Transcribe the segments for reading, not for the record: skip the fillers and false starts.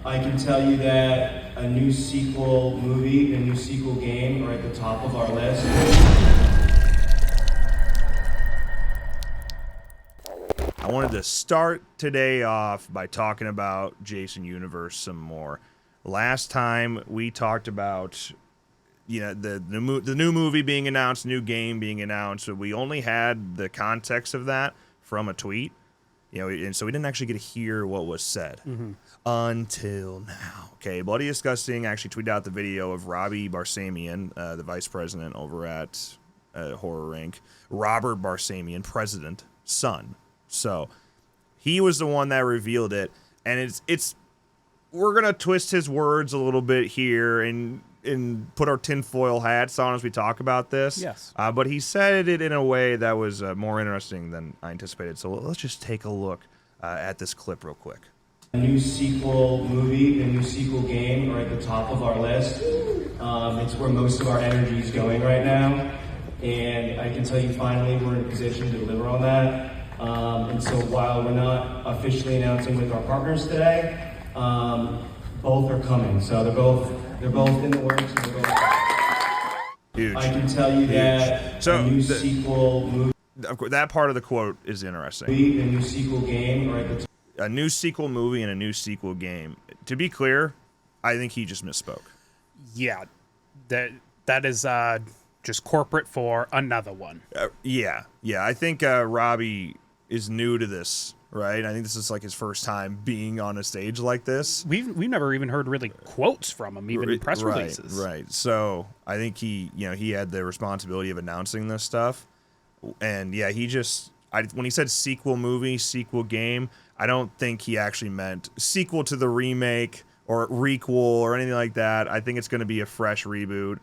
I can tell you that a new sequel movie and a new sequel game are at the top of our list. I wanted to start today off by talking about Jason Universe some more. Last time we talked about, the new movie being announced, new game being announced. So we only had the context of that from a tweet, and so we didn't actually get to hear what was said until now. Okay, Bloody Disgusting actually tweeted out the video of Robbie Barsamian, the vice president over at Horror Inc., Robert Barsamian, president, son. So he was the one that revealed it, and it's we're gonna twist his words a little bit here and put our tinfoil hats on as we talk about this. Yes. But he said it in a way that was more interesting than I anticipated. So let's just take a look at this clip real quick. A new sequel movie and a new sequel game are at the top of our list. It's where most of our energy is going right now, and I can tell you finally we're in a position to deliver on that. And so while we're not officially announcing with our partners today, both are coming. So they're both in the works. And they're both... Huge. I can tell you that So a new sequel movie, of course, that part of the quote is interesting. and a new sequel game are at the top. A new sequel movie and a new sequel game. To be clear, I think he just misspoke. Yeah, that is just corporate for another one. Yeah. I think Robbie is new to this, right? I think this is like his first time being on a stage like this. We've never even heard really quotes from him, even in press Right, releases. Right. So I think he had the responsibility of announcing this stuff, and yeah, when he said sequel movie, sequel game, I don't think he actually meant sequel to the remake or requel or anything like that. I think it's going to be a fresh reboot.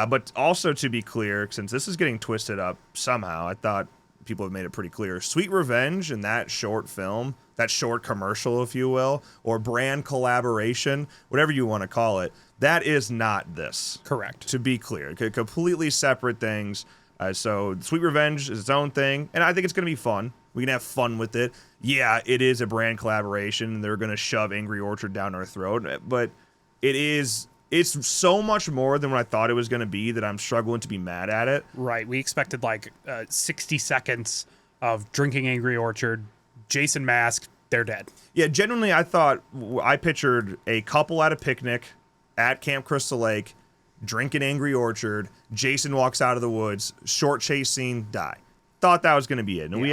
But also, to be clear, since this is getting twisted up somehow, I thought people have made it pretty clear. Sweet Revenge and that short film, that short commercial, if you will, or brand collaboration, whatever you want to call it, that is not this. Correct. To be clear, completely separate things. So Sweet Revenge is its own thing, and I think it's going to be fun. We can have fun with it. Yeah, it is a brand collaboration. They're going to shove Angry Orchard down our throat, but it's so much more than what I thought it was going to be that I'm struggling to be mad at it. Right. We expected like 60 seconds of drinking Angry Orchard, Jason mask, they're dead. Yeah, genuinely, I pictured a couple at a picnic at Camp Crystal Lake, drinking Angry Orchard, Jason walks out of the woods, short chase scene, die. Thought that was going to be it. And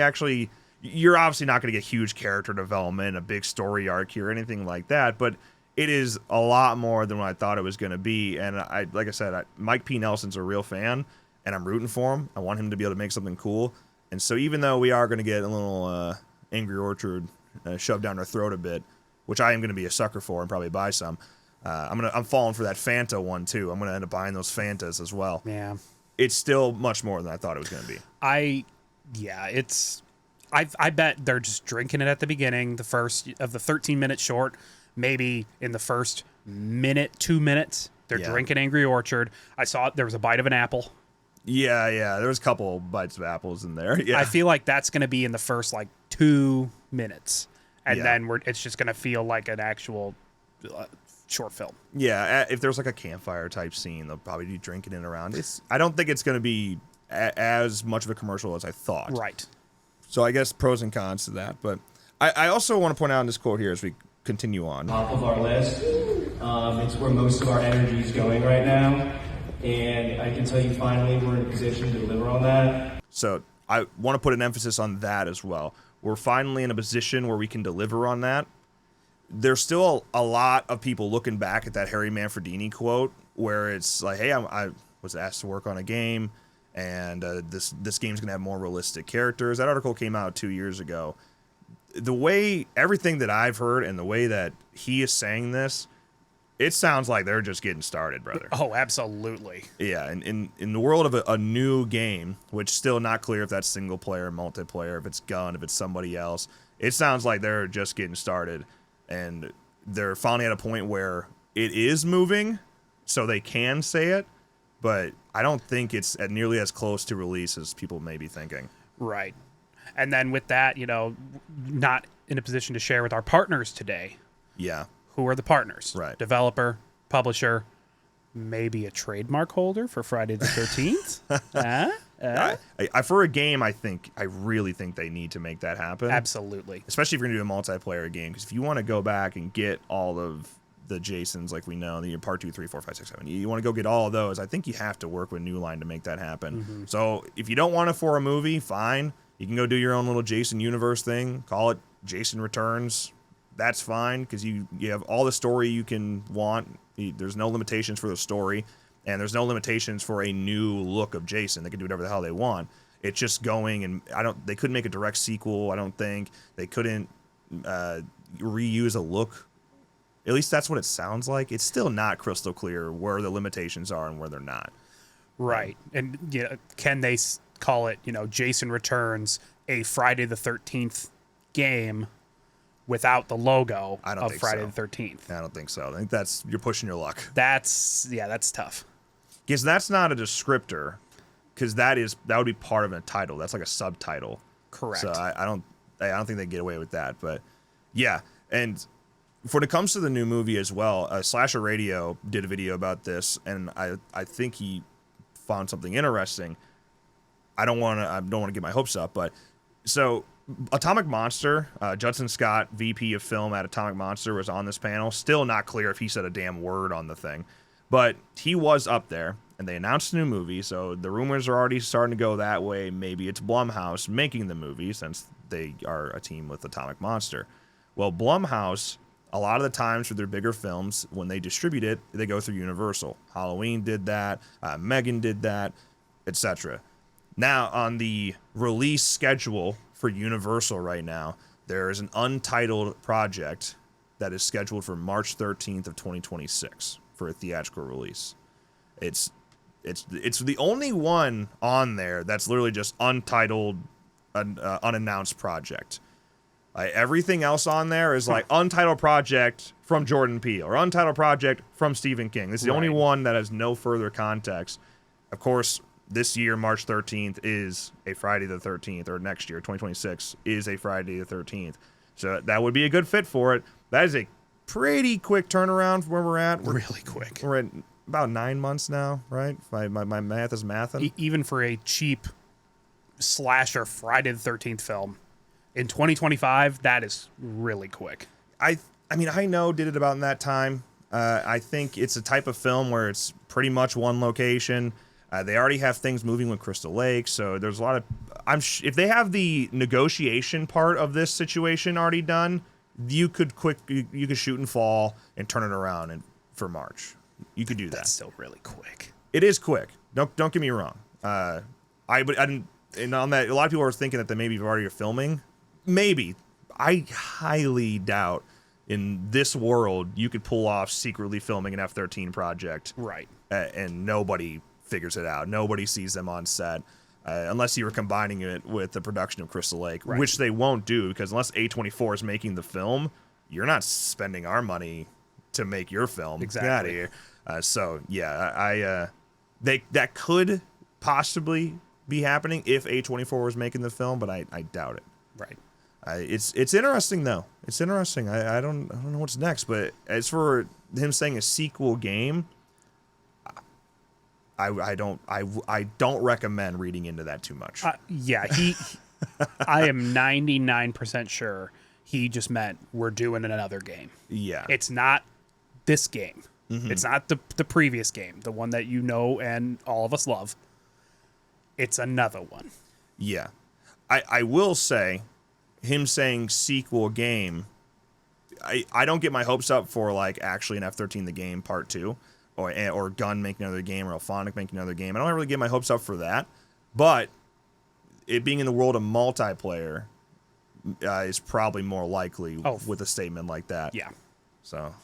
you're obviously not going to get huge character development, a big story arc here, anything like that, but it is a lot more than what I thought it was going to be. And like I said, Mike P. Nelson's a real fan, and I'm rooting for him. I want him to be able to make something cool. And so even though we are going to get a little Angry Orchard shoved down our throat a bit, which I am going to be a sucker for and probably buy some, I'm falling for that Fanta one too. I'm going to end up buying those Fantas as well. Yeah. It's still much more than I thought it was going to be. I bet they're just drinking it at the beginning, the first of the 13-minute short. Maybe in the first minute, 2 minutes, they're drinking Angry Orchard. I saw there was a bite of an apple. Yeah. There was a couple bites of apples in there. Yeah. I feel like that's going to be in the first 2 minutes, and then it's just going to feel like an actual short film. Yeah, if there's like a campfire type scene, they'll probably be drinking it around. I don't think it's going to be as much of a commercial as I thought. Right. So I guess pros and cons to that. But I also want to point out in this quote here as we continue on. Top of our list. It's where most of our energy is going right now. And I can tell you finally we're in a position to deliver on that. So I want to put an emphasis on that as well. We're finally in a position where we can deliver on that. There's still a lot of people looking back at that Harry Manfredini quote where it's like, hey, I was asked to work on a game, and this game's going to have more realistic characters. That article came out 2 years ago. The way everything that I've heard and the way that he is saying this, it sounds like they're just getting started, brother. Oh, absolutely. Yeah, and in the world of a new game, which still not clear if that's single player, multiplayer, if it's gun, if it's somebody else, it sounds like they're just getting started, and they're finally at a point where it is moving, so they can say it, but I don't think it's at nearly as close to release as people may be thinking. Right. And then with that, not in a position to share with our partners today. Yeah. who are the partners? Right. Developer, publisher, maybe a trademark holder for Friday the 13th. For a game, I really think they need to make that happen. Absolutely. Especially if you're going to do a multiplayer game. Because if you want to go back and get all of the Jasons, like we know, the part 2, 3, 4, 5, 6, 7, you want to go get all of those, I think you have to work with New Line to make that happen. So if you don't want it for a movie, fine. You can go do your own little Jason universe thing. Call it Jason Returns. That's fine, because you have all the story you can want. There's no limitations for the story, and there's no limitations for a new look of Jason. They can do whatever the hell they want. It's just going, and they couldn't make a direct sequel, I don't think. They couldn't reuse a look. At least that's what it sounds like. It's still not crystal clear where the limitations are and where they're not. Right. And can they call it, Jason Returns, a Friday the 13th game without the logo of Friday the 13th? I don't think so. I think you're pushing your luck. That's tough. Because that's not a descriptor, because that would be part of a title. That's like a subtitle. Correct. So I don't think they get away with that. But yeah, and when it comes to the new movie as well, Slasher Radio did a video about this, and I think he found something interesting. I don't want to get my hopes up, but so Atomic Monster, Judson Scott, VP of Film at Atomic Monster, was on this panel. Still not clear if he said a damn word on the thing, but he was up there, and they announced a new movie, so the rumors are already starting to go that way. Maybe it's Blumhouse making the movie, since they are a team with Atomic Monster. Well, Blumhouse, a lot of the times for their bigger films, when they distribute it, they go through Universal. Halloween did that, Megan did that, etc. Now, on the release schedule for Universal right now, there is an untitled project that is scheduled for March 13th of 2026 for a theatrical release. It's the only one on there that's literally just untitled, unannounced project. Everything else on there is like untitled project from Jordan Peele or untitled project from Stephen King. This is the only one that has no further context. Of course, this year, March 13th, is a Friday the 13th, or next year, 2026, is a Friday the 13th. So that would be a good fit for it. That is a pretty quick turnaround from where we're at. Really quick. We're at about 9 months now, right? If my math is mathing. Even for a cheap slasher Friday the 13th film, in 2025, that is really quick. I mean, I know did it about in that time. I think it's a type of film where it's pretty much one location. They already have things moving with Crystal Lake, so there's a lot of... if they have the negotiation part of this situation already done, you could shoot and fall and turn it around for March. You could do that. That's still really quick. It is quick. Don't get me wrong. And on that, a lot of people are thinking that they maybe already are filming. Maybe. I highly doubt in this world you could pull off secretly filming an F-13 project. Right. And nobody figures it out. Nobody sees them on set. Unless you were combining it with the production of Crystal Lake, which they won't do, because unless A24 is making the film, you're not spending our money to make your film. Exactly. Get out of here. So, yeah, that could possibly be happening if A24 was making the film, but I doubt it. Right. It's interesting, though. It's interesting. I don't know what's next, but as for him saying a sequel game, I don't recommend reading into that too much. Yeah, I am 99% sure he just meant we're doing another game. Yeah. It's not this game. Mm-hmm. It's not the previous game, the one that you know and all of us love. It's another one. Yeah. I will say, him saying sequel game, I don't get my hopes up for like actually an F-13 the game part 2. Or Gunn making another game, or Alphonic making another game. I don't really get my hopes up for that. But it being in the world of multiplayer is probably more likely with a statement like that. Yeah. So,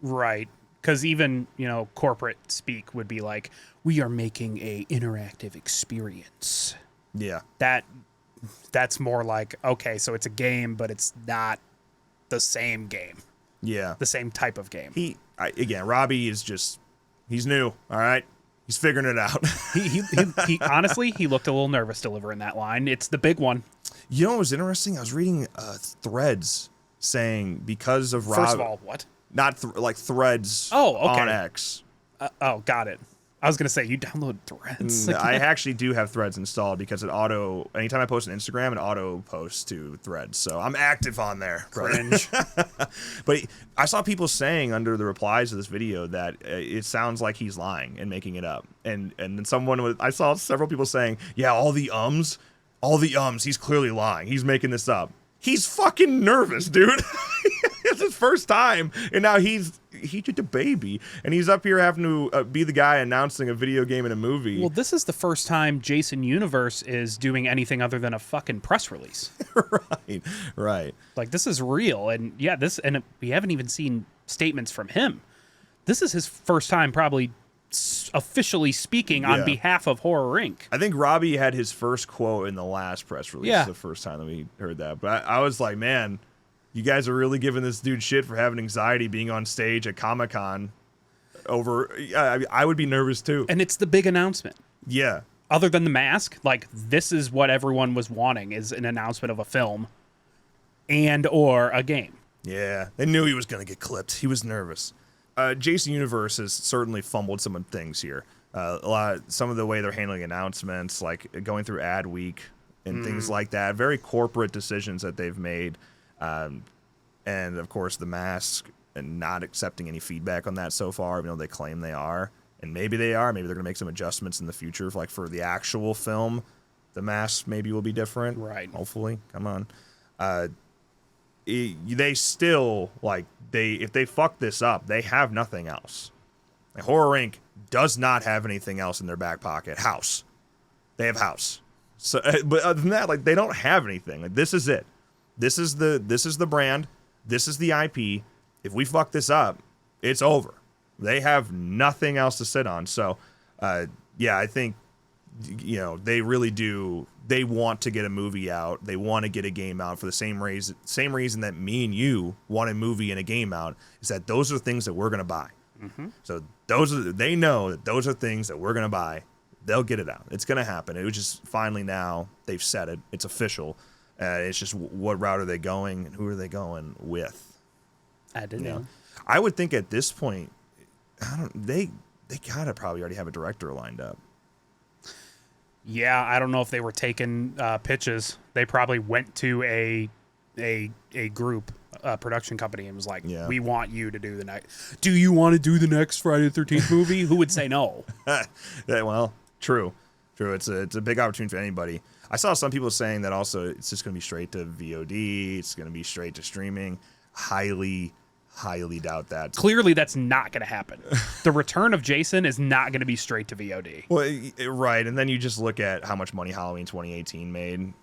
Right. Because even, corporate speak would be like, we are making a interactive experience. Yeah. That's more like, okay, so it's a game, but it's not the same game. Yeah. The same type of game. Again, Robbie is he's new, all right? He's figuring it out. he honestly, he looked a little nervous delivering that line. It's the big one. You know what was interesting? I was reading threads saying because of First of all, what? not like Threads Oh, okay. on X. Oh, got it. I was gonna say you download Threads. I actually do have Threads installed because anytime I post on Instagram, it auto posts to Threads. So I'm active on there. Cringe. But I saw people saying under the replies to this video that it sounds like he's lying and making it up. And then I saw several people saying, yeah, all the ums, he's clearly lying. He's making this up. He's fucking nervous, dude. It's his first time, and now he's just a baby, and he's up here having to be the guy announcing a video game in a movie. Well, this is the first time Jason Universe is doing anything other than a fucking press release. Right. Like, this is real, and yeah, we haven't even seen statements from him. This is his first time probably officially speaking on behalf of Horror Inc. I think Robbie had his first quote in the last press release. Yeah. The first time that we heard that, but I was like, man, you guys are really giving this dude shit for having anxiety being on stage at Comic-Con over. I would be nervous too. And it's the big announcement. Yeah. Other than the mask, like, this is what everyone was wanting, is an announcement of a film and or a game. Yeah. They knew he was going to get clipped. He was nervous. Jason Universe has certainly fumbled some things here. Some of the way they're handling announcements, like going through ad week and things like that. Very corporate decisions that they've made. And of course the mask, and not accepting any feedback on that so far, even though they claim they are. And maybe they are. Maybe they're going to make some adjustments in the future. Like for the actual film, the mask maybe will be different. Right. Hopefully. Come on. They still, like, if they fuck this up, they have nothing else. Like, Horror Inc. does not have anything else in their back pocket. House. They have House. So, but other than that, like, they don't have anything. Like, this is it. This is the brand. This is the IP. If we fuck this up, it's over. They have nothing else to sit on. So, yeah, I think, they really do. They want to get a movie out. They want to get a game out for the same reason that me and you want a movie and a game out, is that those are things that we're going to buy. Mm-hmm. So they know that those are things that we're going to buy. They'll get it out. It's going to happen. It was just finally now they've said it. It's official. It's just what route are they going and who are they going with? I didn't know. I would think at this point, they gotta probably already have a director lined up. Yeah, I don't know if they were taking pitches. They probably went to a group, production company, and was like, "We want you to do the next. Do you want to do the next Friday the 13th movie?" Who would say no? Well, true. It's a big opportunity for anybody. I saw some people saying that also it's just going to be straight to VOD. It's going to be straight to streaming. Highly doubt that. Clearly, that's not going to happen. The return of Jason is not going to be straight to VOD. Well, right. And then you just look at how much money Halloween 2018 made.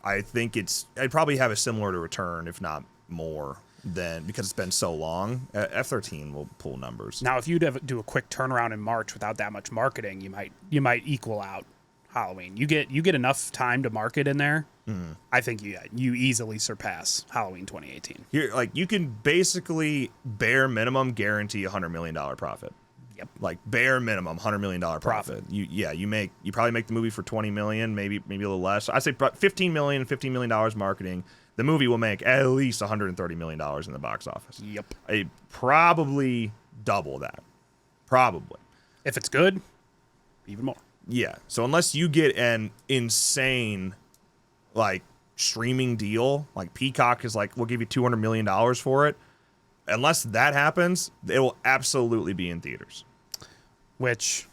I think I'd probably have a similar to return, if not more, than, because it's been so long. F13 will pull numbers. Now, if you do a quick turnaround in March without that much marketing, you might equal out Halloween. You get enough time to market in there. Mm. I think you easily surpass Halloween 2018. You can basically bare minimum guarantee $100 million profit. Yep. Like bare minimum $100 million profit. You probably make the movie for $20 million, maybe a little less. I say $15 million marketing. The movie will make at least $130 million in the box office. Yep. Probably double that. Probably. If it's good, even more. Yeah. So unless you get an insane, like, streaming deal, like Peacock is like, we'll give you $200 million for it. Unless that happens, it will absolutely be in theaters. Which,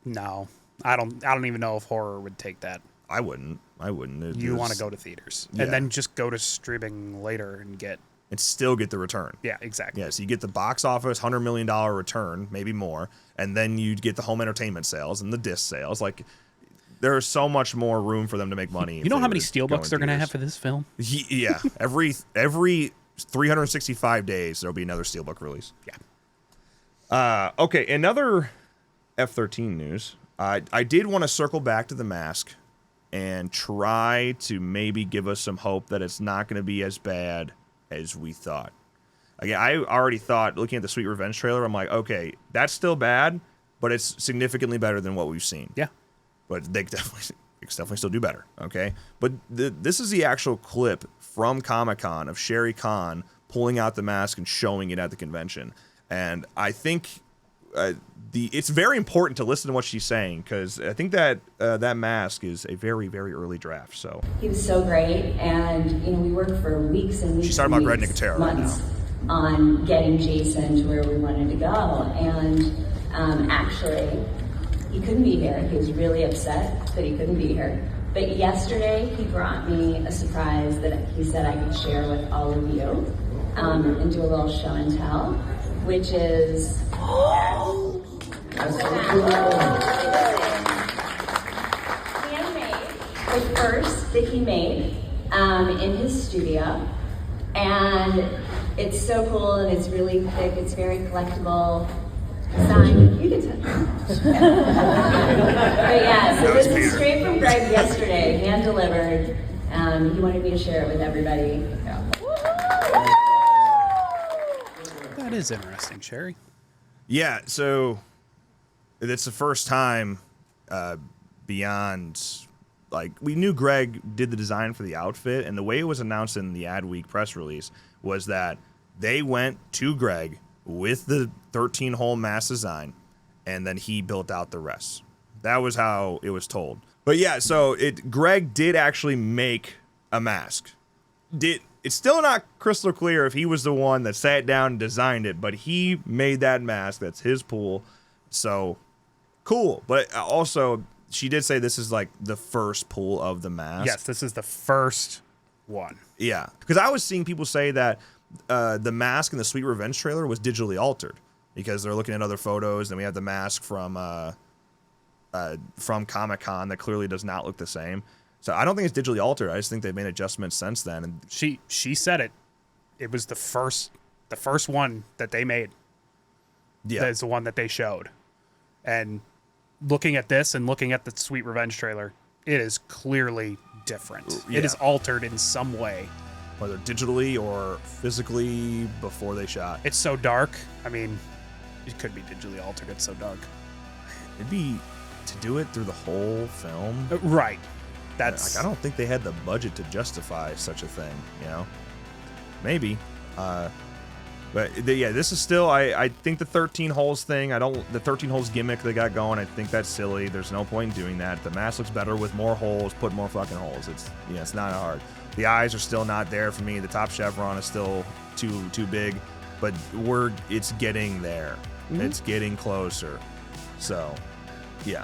no, I don't even know if horror would take that. I wouldn't. You want to go to theaters and then just go to streaming later and still get the return. Yeah, exactly. Yeah, so you get the box office $100 million return, maybe more, and then you get the home entertainment sales and the disc sales. Like, there's so much more room for them to make money. You know how many steelbooks they're going to have for this film? Yeah, every 365 days there'll be another steelbook release. Yeah. Okay, another F13 news. I did want to circle back to the mask and try to maybe give us some hope that it's not going to be as bad as we thought. Again, I already thought, looking at the Sweet Revenge trailer, I'm like, okay, that's still bad, but it's significantly better than what we've seen. Yeah. But they definitely, it can definitely still do better, okay? But this is the actual clip from Comic-Con of Sherry Khan pulling out the mask and showing it at the convention. And I think it's very important to listen to what she's saying, because I think that that mask is a very, very early draft. So he was so great, and we worked for weeks and weeks. She's talking about Greg Nicotero right now. On getting Jason to where we wanted to go, and actually, he couldn't be here. He was really upset that he couldn't be here. But yesterday, he brought me a surprise that he said I could share with all of you, and do a little show and tell, which is handmade, the first that he made in his studio, and it's so cool, and it's really thick. It's very collectible. Signed. You can touch. But yeah, so this is straight from Greg yesterday, hand delivered. He wanted me to share it with everybody. That is interesting, Sherry. Yeah, so it's the first time beyond, like, we knew Greg did the design for the outfit, and the way it was announced in the Adweek press release was that they went to Greg with the 13-hole mask design, and then he built out the rest. That was how it was told. But yeah, so Greg did actually make a mask. It's still not crystal clear if he was the one that sat down and designed it, but he made that mask. That's his pool. So cool. But also, she did say this is like the first pool of the mask. Yes, this is the first one. Yeah, because I was seeing people say that the mask in the Sweet Revenge trailer was digitally altered, because they're looking at other photos, and we have the mask from Comic-Con that clearly does not look the same. So I don't think it's digitally altered. I just think they've made adjustments since then. And she said it. It was the first one that they made. Yeah, that's the one that they showed. And looking at this and looking at the Sweet Revenge trailer, it is clearly different. Yeah. It is altered in some way, whether digitally or physically before they shot. It's so dark. I mean, it could be digitally altered. It's so dark. It'd be to do it through the whole film. Right. That's like, I don't think they had the budget to justify such a thing, Maybe. But yeah, this is still, I think the 13 holes thing, the 13 holes gimmick they got going, I think that's silly. There's no point in doing that. The mask looks better with more holes, put more fucking holes. It's not hard. The eyes are still not there for me. The top chevron is still too big, but it's getting there. Mm-hmm. It's getting closer. So, yeah.